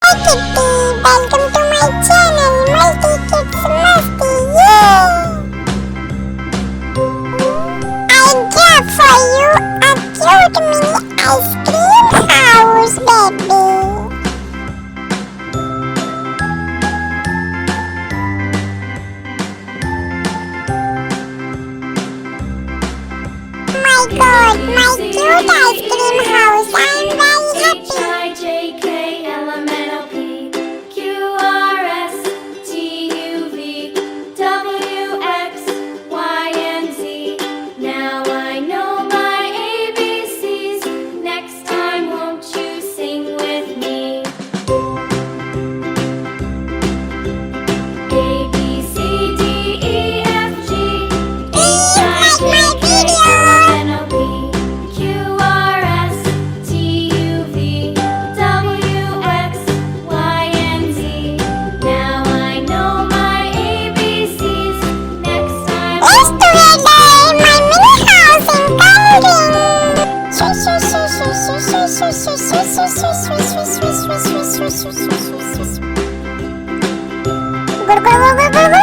Kitty, welcome to my channel, Multi Kids Musty, yeah! I got for you a cute mini ice cream house, baby! My god, my cute ice cream house, I'm very happy! Go, go, go, go, go, go.